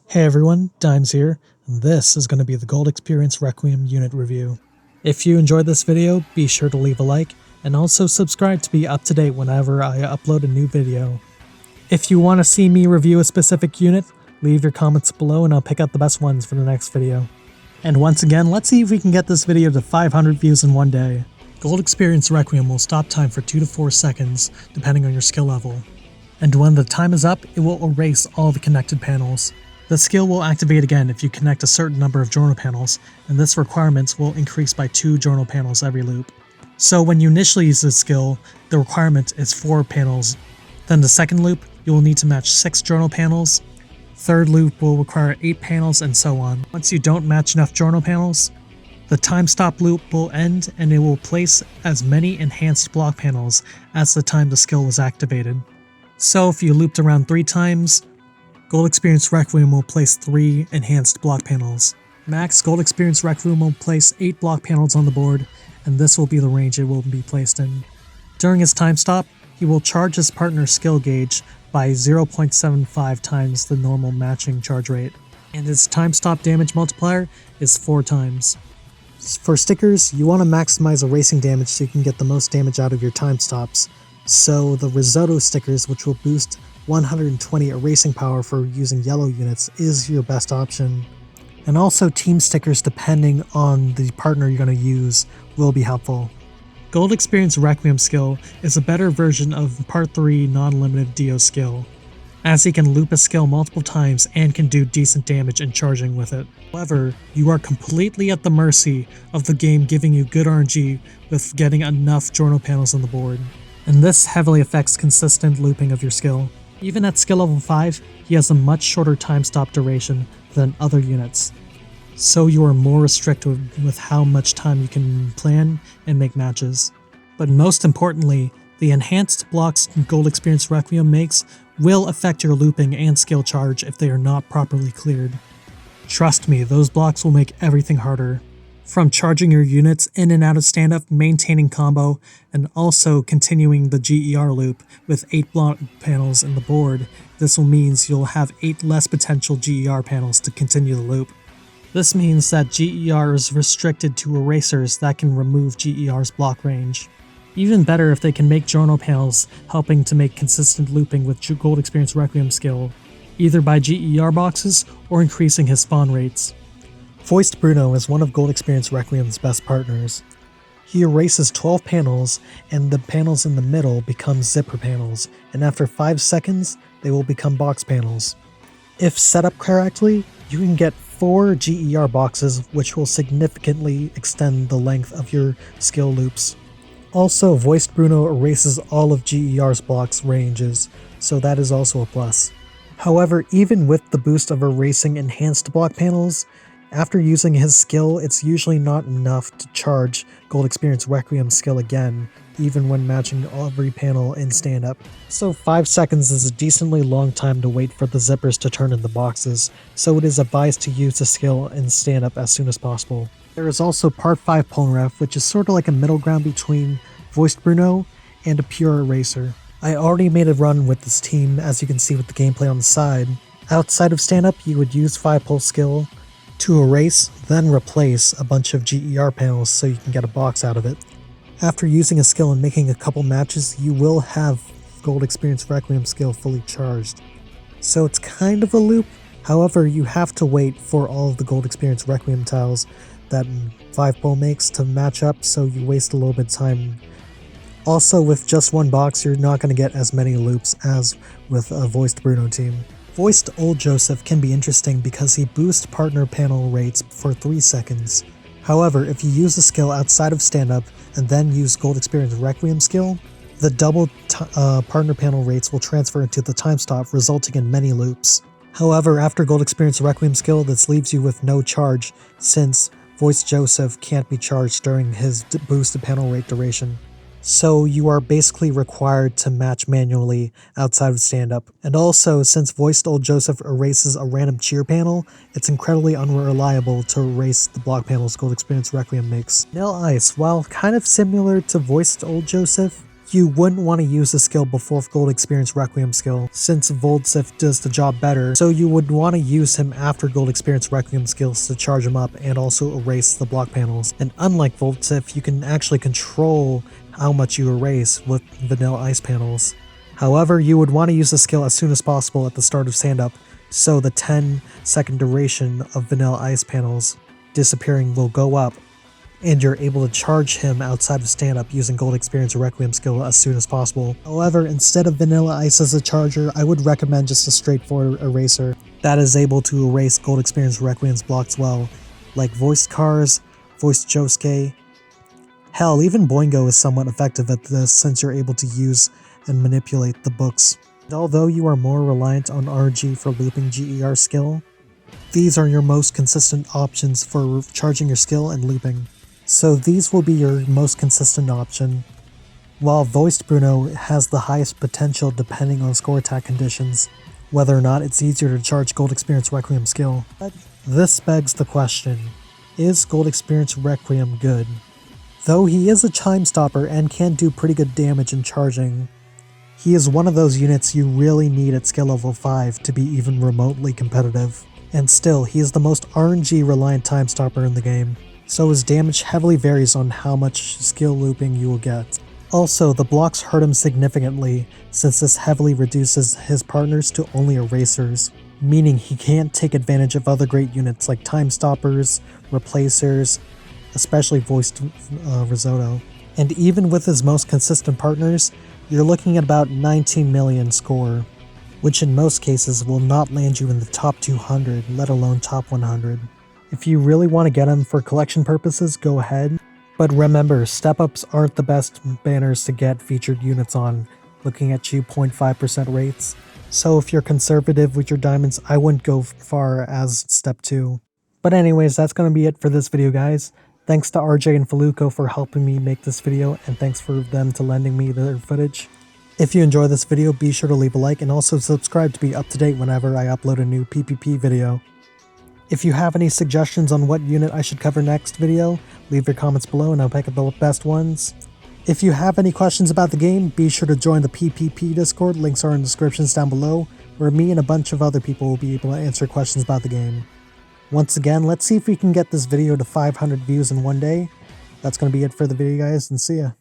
Hey everyone, Dimes here, and this is going to be the Gold Experience Requiem unit review. If you enjoyed this video, be sure to leave a like, and also subscribe to be up to date whenever I upload a new video. If you want to see me review a specific unit, leave your comments below and I'll pick out the best ones for the next video. And once again, let's see if we can get this video to 500 views in one day. Gold Experience Requiem will stop time for 2 to 4 seconds, depending on your skill level. And when the time is up, it will erase all the connected panels. The skill will activate again if you connect a certain number of journal panels, and this requirement will increase by 2 journal panels every loop. So when you initially use this skill, the requirement is 4 panels. Then the second loop, you will need to match 6 journal panels. Third loop will require 8 panels, and so on. Once you don't match enough journal panels, the time stop loop will end and it will place as many enhanced block panels as the time the skill was activated. So if you looped around 3 times, Gold Experience Requiem will place 3 enhanced block panels. Max Gold Experience Requiem will place 8 block panels on the board, and this will be the range it will be placed in. During his time stop, he will charge his partner's skill gauge by 0.75 times the normal matching charge rate, and his time stop damage multiplier is 4 times. For stickers, you want to maximize erasing damage so you can get the most damage out of your time stops, so the risotto stickers, which will boost 120 erasing power for using yellow units, is your best option. And also team stickers, depending on the partner you're going to use, will be helpful. Gold Experience Requiem skill is a better version of Part 3 non-limited Dio skill, as he can loop a skill multiple times and can do decent damage in charging with it. However, you are completely at the mercy of the game giving you good RNG with getting enough journal panels on the board, and this heavily affects consistent looping of your skill. Even at skill level 5, he has a much shorter time stop duration than other units, so you are more restricted with how much time you can plan and make matches. But most importantly, the enhanced blocks Gold Experience Requiem makes will affect your looping and skill charge if they are not properly cleared. Trust me, those blocks will make everything harder. From charging your units in and out of stand-up, maintaining combo, and also continuing the GER loop with 8 block panels in the board, this will means you'll have 8 less potential GER panels to continue the loop. This means that GER is restricted to erasers that can remove GER's block range. Even better if they can make journal panels, helping to make consistent looping with Gold Experience Requiem skill, either by GER boxes or increasing his spawn rates. Voiced Bruno is one of Gold Experience Requiem's best partners. He erases 12 panels, and the panels in the middle become zipper panels, and after 5 seconds, they will become box panels. If set up correctly, you can get 4 GER boxes, which will significantly extend the length of your skill loops. Also, Voiced Bruno erases all of GER's blocks ranges, so that is also a plus. However, even with the boost of erasing enhanced block panels, after using his skill, it's usually not enough to charge Gold Experience Requiem skill again, even when matching every panel in stand-up. So 5 seconds is a decently long time to wait for the zippers to turn in the boxes, so it is advised to use the skill in stand-up as soon as possible. There is also Part 5 Polnareff, which is sort of like a middle ground between Voiced Bruno and a pure eraser. I already made a run with this team, as you can see with the gameplay on the side. Outside of stand-up, you would use 5-pole skill to erase, then replace a bunch of GER panels so you can get a box out of it. After using a skill and making a couple matches, you will have Gold Experience Requiem skill fully charged. So it's kind of a loop, however you have to wait for all of the Gold Experience Requiem tiles that 5-pole makes to match up, so you waste a little bit of time. Also, with just one box, you're not going to get as many loops as with a Voiced Bruno team. Voiced Old Joseph can be interesting because he boosts partner panel rates for 3 seconds. However, if you use the skill outside of stand-up and then use Gold Experience Requiem skill, the double partner panel rates will transfer into the time stop, resulting in many loops. However, after Gold Experience Requiem skill, this leaves you with no charge, since Voiced Joseph can't be charged during his boosted panel rate duration. So you are basically required to match manually outside of stand-up. And also, since Voiced Old Joseph erases a random cheer panel, it's incredibly unreliable to erase the block panels Gold Experience Requiem makes. Nail Ice, while kind of similar to Voiced Old Joseph, You wouldn't want to use the skill before Gold Experience Requiem skill, since Voltsif does the job better, so you would want to use him after Gold Experience Requiem skills to charge him up and also erase the block panels. And unlike Voltsif, you can actually control how much you erase with Vanilla Ice panels. However, you would want to use the skill as soon as possible at the start of stand-up, so the 10-second duration of Vanilla Ice panels disappearing will go up, and you're able to charge him outside of stand-up using Gold Experience Requiem skill as soon as possible. However, instead of Vanilla Ice as a charger, I would recommend just a straightforward eraser that is able to erase Gold Experience Requiem's blocks well, like Voiced Cars, Voiced Josuke. Hell, even Boingo is somewhat effective at this since you're able to use and manipulate the books. And although you are more reliant on RG for looping GER skill, these are your most consistent options for charging your skill and looping. So these will be your most consistent option, while Voiced Bruno has the highest potential depending on score attack conditions, whether or not it's easier to charge Gold Experience Requiem skill. But this begs the question, is Gold Experience Requiem good? Though he is a Chime Stopper and can do pretty good damage in charging, he is one of those units you really need at skill level 5 to be even remotely competitive. And still, he is the most RNG reliant Time Stopper in the game, so his damage heavily varies on how much skill looping you will get. Also, the blocks hurt him significantly since this heavily reduces his partners to only erasers, meaning he can't take advantage of other great units like Time Stoppers, Replacers, especially Voiced Risotto. And even with his most consistent partners, you're looking at about 19 million score, which in most cases will not land you in the top 200, let alone top 100. If you really want to get him for collection purposes, go ahead. But remember, step-ups aren't the best banners to get featured units on, looking at 2.5% rates. So if you're conservative with your diamonds, I wouldn't go far as step 2. But anyways, that's going to be it for this video, guys. Thanks to RJ and Feluco for helping me make this video, and thanks for them to lending me their footage. If you enjoy this video, be sure to leave a like and also subscribe to be up to date whenever I upload a new PPP video. If you have any suggestions on what unit I should cover next video, leave your comments below and I'll pick up the best ones. If you have any questions about the game, be sure to join the PPP Discord, links are in the descriptions down below, where me and a bunch of other people will be able to answer questions about the game. Once again, let's see if we can get this video to 500 views in one day. That's going to be it for the video, guys, and see ya.